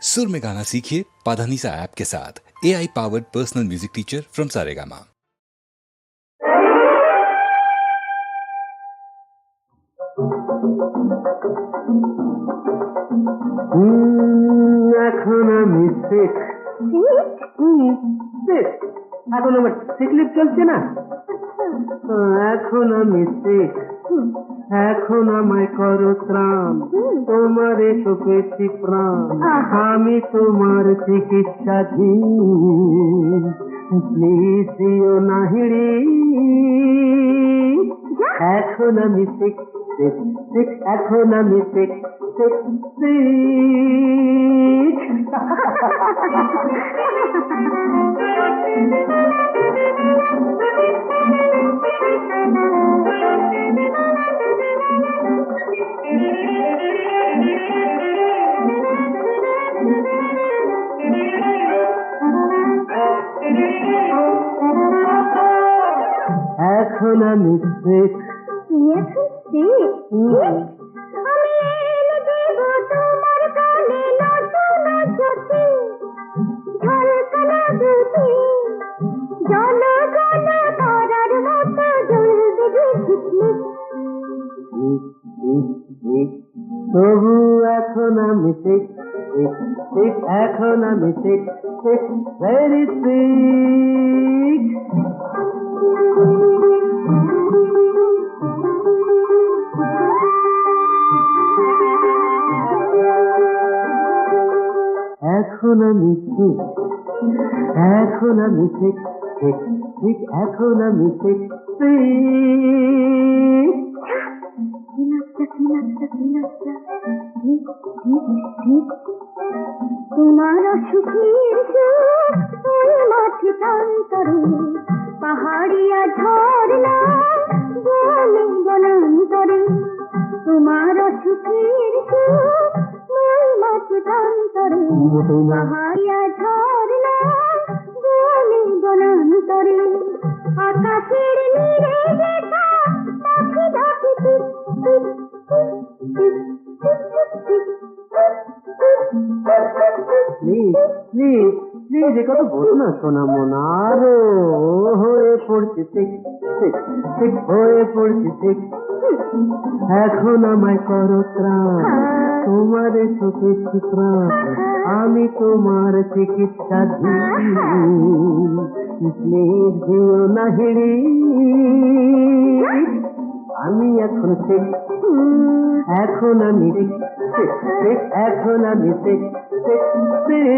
सुर में गाना सीखिए पाधानीसा ऐप के साथ। AI powered personal music teacher from Saregama. এখন আমি শেখ এখন আমার সিকলিপ চলছে না। এখন আমি শেখ, এখন আমায় করো ত্রাণ, তোমারে তো পেয়েছি প্রাণ, আমি তোমার চিকিৎসাধীন, প্লিজ দিও না হিড়ি। এখন আমি শেখ শেখ শেখ, এখন আমি শেখ শেখ শেখ। এখন আমি শেখ। এখন শেখ? আমি এনে দেব তোমার গানে নতুন জ্যোতি, ঝলকানো দুটি, জন জন তারার মতো জ্বলবে ঝিকমিক। তবু এখন আমি শেখ শেখ শেখ, এখন আমি শেখ শেখ ভেরি শেখ। এখন আমি শেখ, এখন আমি শেখ শেখ শেখ, এখন আমি শেখ শেখ। তোমার সুখের সুখ ওই মাঠে প্রান্তরে, পাহাড়িয়া ঝর্ণা বনে বনান্তরে। তোমার সুখের সুখ ওই মাঠে প্রান্তরে, পাহাড়িয়া ঝর্ণা বনে বনান্তরে। আকাশের নীরে দেখা পাখি ডাকে টিপ টিপ টিপ টিপ টিপ। প্লিজ প্লিজ প্লিজ, এ কথা বলো না সোনা মনা। আরো হয়ে পড়ছি ঠিক ঠিক ঠিক, হয়ে পড়ছি ঠিক। এখন আমায় করো ত্রাণ, তোমারে সুখেছি প্রাণ, আমি তোমার চিকিৎসাধীন, প্লিজ দিও না হিড়ি। আমি এখন শেখ, এখন আমি শেখ শেখ, এখন আমি শেখ শেখ শেখ।